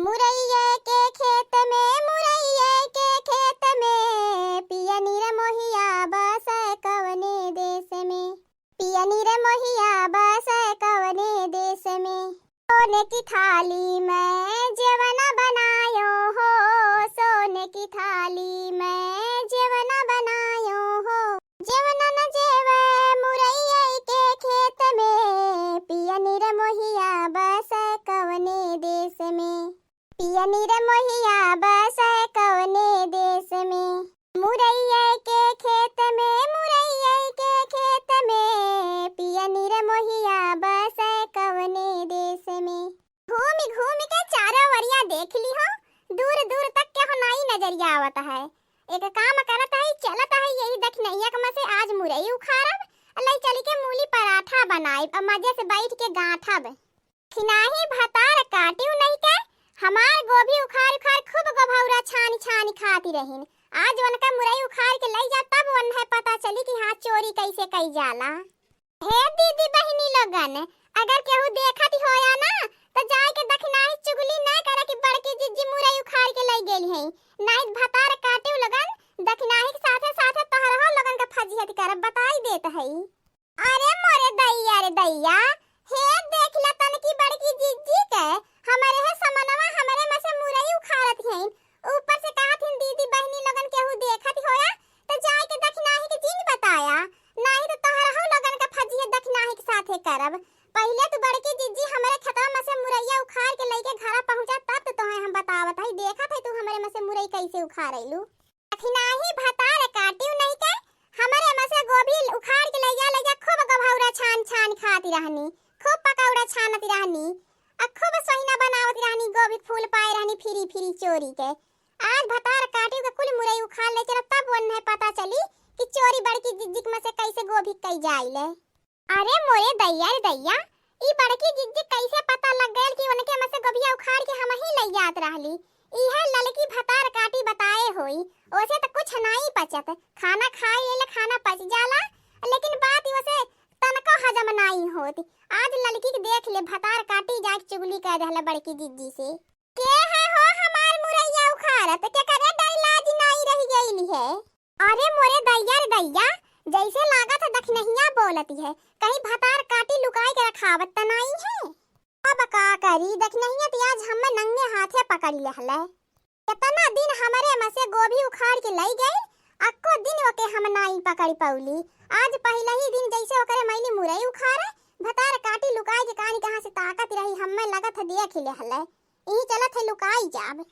मुरैया के खेत में मुरैया के खेत में पिया नीर मोहिया बस कवने देश में पिया नीर मोहिया बस कवने देश में सोने की थाली में जेवना बनायो हो सोने की थाली में जेवना बनायो हो जेवना न जेवे मुरैया के खेत में पिया नीर मोहिया बस कवने देश में पिया नीर मोहिया बस कवने देश में मुरैया के खेत में मुरैया के खेत में पिया नीर मोहिया बस कवने देश में घूम घूम के चारों वरिया देख ली हो दूर दूर तक के हो नई नजरिया आवता है एक काम करता है चलता है यही देख नैया कमा से आज मुरई उखाड़ब अल्लाह चली के मूली पराठा बनाई अब मजे से बैठ के गांठब खिनाही भतार काटियो नहीं के हमार गोभी उखाड़ उखाड़ खूब गोभौरा छानी छानी खाती रहीन आज उनका मुरई उखाड़ के लई जा तब उन्हें पता चली कि हाँ चोरी कैसे कई जाला हे दीदी बहनी लोगन अगर केहू देखत होया ना तो जाए के दखनाही चुगली ना करे कि बड़की जिज्जी मुरई उखाड़ के लई गेली है नहीं भतार काटे लगन दखनाही के साथे साथे तोहरा लोगन का फजीहत करब बताई देत है अरे मोरे दैया हे देख ल तन की बड़की जिज्जी के हमारे है समनवा हमारे में से मुरई उखाड़त हैं ऊपर से कहत हैं दीदी बहनी लोगन केहू देखत होया तो जाए के दखनाही के चीज बताया नहीं तो तोहरा लोगन का फजीहत दखनाही के साथे करब पहले तो बड़की जिज्जी हमारे खेतवा में से मुरैया उखाड़ के लेके घर पहुंचा तब तो तोहे हम बतावत है देखत है तू हमारे में से मुरई कैसे उखाड़ैलू दखनाही भतार काटियो नहीं के हमारे में से गोभी उखाड़ के ले जा खूब गभौरा छान छान खाती रहनी खूब पकौड़ा छानती रहनी खूब सोहिना बनावती रहनी गोभी फूल पाए रहनी फिरी फिरी चोरी के आज भतार काटियो के कुल मुरई उखाड़ ले चला तब उन्हें पता चली कि चोरी बड़की जिज्जी में से कैसे गोभी कई जाइले अरे मोरे दैया ई बड़की जिज्जी कैसे पता लग गयल कि उनके में से गोभिया उखाड़ के हम ही ले जात रहली इहे ललकी भतार काटी बताए होई ओसे तो कुछ नहीं पचत खाना खाए ले खाना पच जाला लेकिन बात वैसे तनको हजम नहीं होती आज लड़की के देख ले भतार काटी जाके चुगली कर रहले बड़की जिज्जी से के है हो हमार मुरैया उखाड़त के करे डर लाज नहीं रह गईली है अरे मोरे दैया जैसे लागत है दखनहिया बोलती है कहीं भतार काटी लुकाई के रखावत त नहीं है अब का करी दखनहिया तो आज हम नंगे हाथे पकड़ ले हले कितना दिन हमारे में से गोभी उखाड़ के लई गई अक्को दिन ओके हम नहीं पकड़ पौली आज पहले ही दिन जैसे ओकरे मैंने मुरई उखाड़े भतार काटी लुकाई के कहानी कहां से ताकत रही हमें लगत है देख ले हले यही चलत है लुकाई जाब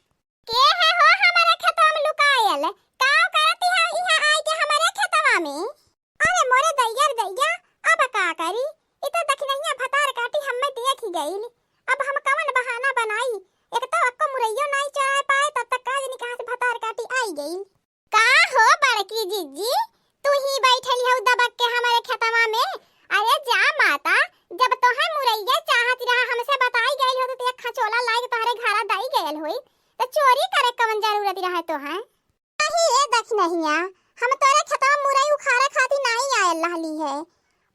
के है हो हमारे खेतवा में लुकायल काव करती है यहां आई के हमारे खेतवा में अरे मोरे दैया अब का करी इतो दखनहिया भतार काटी हमें देख ही गई अब हम कवन बहाना बनाई एक तो अक्को मुरैयो नहीं चढ़ा पाए तब तक काज नहीं कहां से भतार काटी आई गई का हो बड़की जिज्जी तू ही बैठली हो दबक के हमारे खेतवा में अरे जा माता जब तोहे मुरैया चाहत रहा हमसे बताई गई हो तो एक खचोला लाए तोहरे घरा दाई गयल होई तो चोरी करे कवन जरूरत रहा तो है नहीं ए दखनहिया हम तोरे खेतवा मुरई उखाड़े खाती नहीं आयल रहली है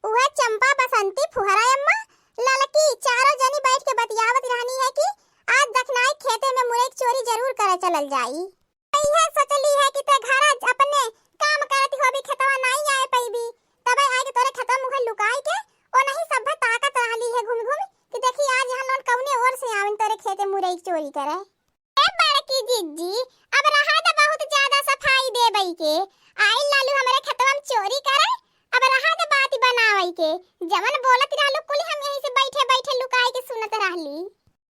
उहे चंपा बसंती फुहरा अम्मा ललकी चारों जनी बैठ के बतियावत रहनी है कि आज दखनाई खेते में मुरई चोरी जरूर करे चलल जाई यह सोचली है कि ते घर अपने काम करती हो भी खेतवा नहीं आए पैबी तबे आके तोरे खेतवा मुहे लुकाई के ओ नहीं सब ताकत रहली है घूम घूम कि देखी आज हम लोग कौने और से आवन तोरे खेते मुरई चोरी करे ए बड़की जिज्जी अब रहा तो बहुत ज्यादा सफाई देबई के आई लालू हमारे खेतवा में चोरी करे अब रहा तो बात बनावई के जवन बोलत रहलू कुल हम यहीं से बैठे बैठे लुकाई के सुनत रहली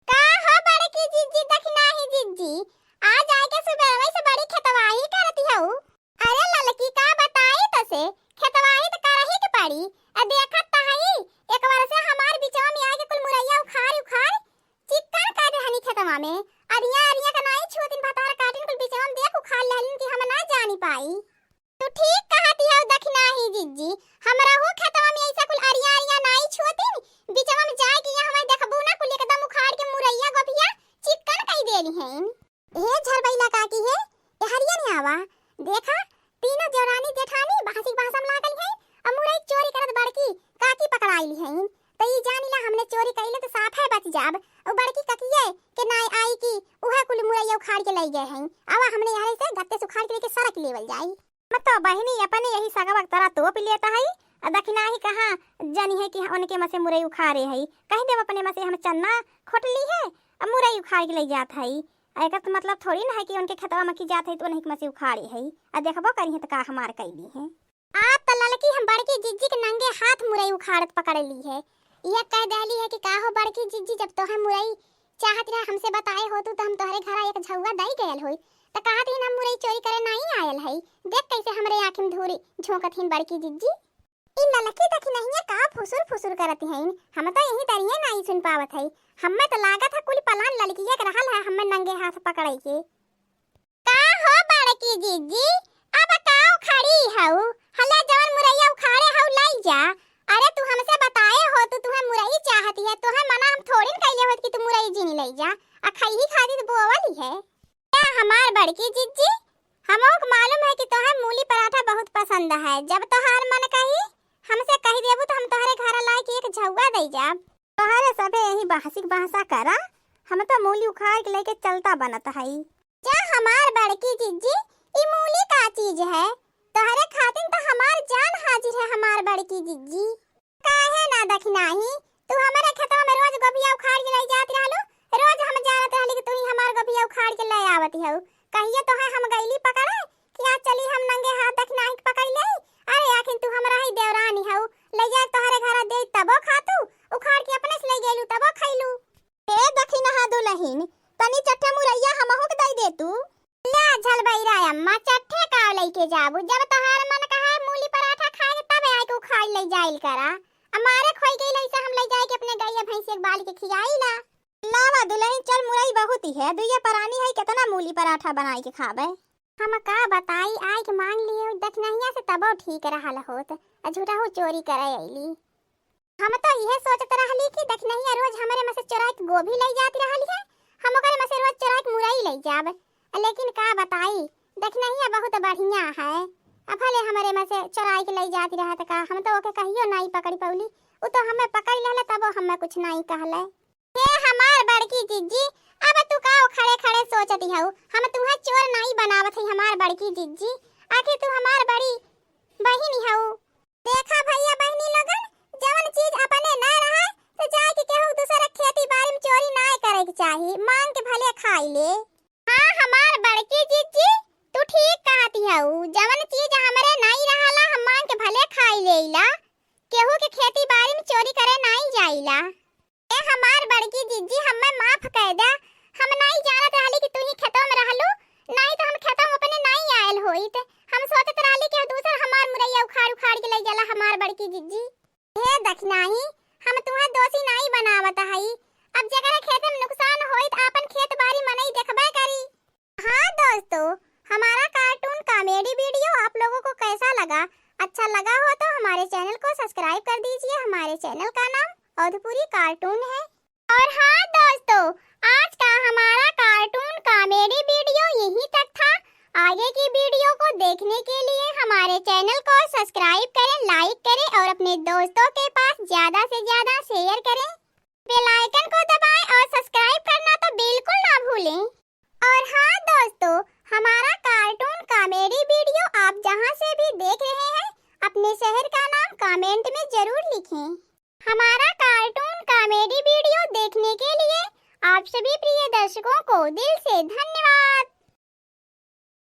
का हो बड़की जिज्जी दखनाही जिज्जी आज आए के सुबह से बड़ी खेतवाही करती हो अरे ललकी का बताई तो से खेतवाही तो करही के पड़ी आ देखत तहई एक बार से हमार बिचवा में आके कुल मुरैया उखाड़ चिक्कन कर रहनी खेतवा में अरिया का नहीं छोतिन भतार काटिन कुल बिचवा में देख उखाड़ लेलिन कि हम ना जानी पाई तू ठीक कहती हो दखनाही जिज्जी हमरा हो खेतवा में ऐसा कुल अरिया नहीं छोतिन बिचवा में जाए कि यहां हमें देखबू ना कुल एकदम उखाड़ के मुरैया गोभिया चिक्कन कई देली हैं ए झरबैला काकी है ए हरिया नहीं आवा देखा तीनों देवरानी जेठानी बासी बासम लागल है अब मुरई चोरी करत बड़की काकी पकड़ाईली है तो ई जानिला हमने चोरी कइले तो साफ है बच जाब और बड़की ककिए के नाई आई की उखाड़ के लाई गए हैं। अब हमने यहाँ से गत्ते सुखाड़ के लेके सड़क लेवल जाई। मत तो बहनी अपने यही सगवा तरह तो पी लेता है। दखिना ही कहाँ जानी है कि उनके मसे मुरई उखाड़े है। कहीं देव अपने मसे हम चन्ना खोटली है अब मुरई उखाड़ के ले जात है। एकर तो मतलब थोड़ी ना है कि उनके खेतवा में की जात है तो उन्हीं के मसे उखाड़े है। अब देखबो करी है तो का हमार कैली है। आप त ललकी हम बड़की जिज्जी के नंगे हाथ मुरई उखाड़त पकड़ ली है। यह कह दहली है कि का हो बड़की जिज्जी जब तो हम मुरई चाहत रहा हमसे बताए हो तो हम तोहरे घर एक झौवा दई गयल होई त कहत हिन हम मुरई चोरी करे नहीं आयल है। देख कैसे हमरे आँख में धूरी झोंकत हिन बड़की जिज्जी। इन ललकी तक नहीं का फुसुर फुसुर करत हैं। हम तो यही तरिए नहीं सुन पावत है। हमें तो लागत है कुल पलान ललकी एक रहल है हमें नंगे हाथ पकड़े के। का हो बड़की जिज्जी अब काओ खड़ी हऊ हला जवन मुरैया उखाड़े हऊ लाई जा। अरे तू हमसे बताए हो तो तुम्हें मुरई चाहती है तो है मना हम थोड़ी न कइले होत कि तू मुरई जीनी लाई जा। आ खई ही खादी तो बोवली है। क्या हमार बड़की जिज्जी हमो को मालूम है कि तोहे मूली पराठा बहुत पसंद है। जब तोहार मन कही हमसे कही देबू तो हम तोहरे घर ला के एक झौवा दई जाब। तोहरे सबे यही बहसिक बहसा करा हम तो मूली उखाड़ के लेके चलता बनत है। जा हमार बड़की जिज्जी ई मूली का चीज है तोहरे खातिन तो हमार जान हाजिर है। हमार बड़की जिज्जी काहे ना दखनाही तू हमारे खेतवा में रोज गोभिया उखाड़ के ले जात रहलू। रोज हम जानत रहली कि तू ही हमार गोभिया उखाड़ के ले आवत हऊ। कहिए तो है हम गईली पकड़े कि आज चली हम नंगे हाथ दखनाही पकड़ ले। अरे आखिर तू हमरा ही देवरानी हऊ ले जा तोहरे घर दे तबो खातू उखाड़ के अपने से ले गेलू तबो खइलू। ए दखिना हा दुलहिन तनी चट्टे मुरैया हमहु के दई दे तू। ला झल बैरा अम्मा चट्टे काव लेके जाबू। जब तोहार मन कहे मूली पराठा खाए तब आके उखाड़ ले जाइल करा। हमारे खोई गई ऐसे हम ले जाए के अपने गैया भैंस एक बाल के खियाई ला। लावा दुलहिन चल मुरई बहुत ही है दुइया परानी है कितना मूली पराठा बनाई के खाबे। हम का बताई आय के मांग लिए दखनहिया से तबो ठीक रहल होत झूठा हो चोरी करे आईली। हम तो यह सोचत रहली कि दखनहिया रोज हमरे में से चोरा के गोभी ले जाती रहली है। हम ओकरे में से रोज चोरा के मुरई ले जाब। लेकिन का बताई दखनहिया बहुत बढ़िया है। अब भले हमरे में से चोरा के ले जाती रहत का हम तो ओके कहियो नहीं पकड़ी पौली। उ तो हमें पकड़ लेले तबो हमें कुछ नहीं कहले। हे हमार बड़की जिज्जी अब तू का खड़े खड़े सोचती हऊ हम तुहे चोर नहीं बनावत है। हमार बड़की जिज्जी आखिर तू हमार बड़ी बहिनी हऊ। देखा भैया बहिनी लोगन जवन चीज अपने ना रहे तो जाए के केहू दूसरा खेती बाड़ी में चोरी ना करे के चाही मांग के भले खाई ले। हां हमार बड़की जिज्जी तू ठीक कहती हऊ जवन चीज हमरे नहीं रहला हम मांग के भले खाई लेला। केहू के खेती बाड़ी में चोरी करे नहीं जाइला। ए हमार बड़की जिज्जी हमें माफ कर दे। हम नहीं जानत रहली कि तू ही खेतों में रहलू नहीं तो हम खेतों में अपने नहीं आयल होइत। हम सोचत रहली कि दूसर हमार मुरैया उखाड़ उखाड़ के ले जाला हमार बड़की जिज्जी। हे दखनाही हम तुहे दोषी नहीं बनावत हई। अब जगह खेत में नुकसान होइत आपन खेत बाड़ी मनई देखबे करी। हां दोस्तों हमारा कार्टून कॉमेडी वीडियो आप लोगों को कैसा लगा? अच्छा लगा हो तो हमारे चैनल को सब्सक्राइब कर दीजिए। हमारे चैनल का नाम अवधपुरी कार्टून है। और हाँ दोस्तों आज का हमारा कार्टून कॉमेडी वीडियो यहीं तक था। आगे की वीडियो को देखने के लिए हमारे चैनल को सब्सक्राइब करें लाइक करें और अपने दोस्तों के पास ज्यादा से ज्यादा शेयर करें। बेल आइकन को दबाएं और सब्सक्राइब करना तो बिल्कुल ना भूलें। और हाँ दोस्तों हमारा कार्टून कॉमेडी वीडियो आप जहाँ से भी देख रहे हैं अपने शहर का नाम कमेंट में जरूर लिखें। हमारा कार्टून कॉमेडी वीडियो देखने के लिए आप सभी प्रिय दर्शकों को दिल से धन्यवाद।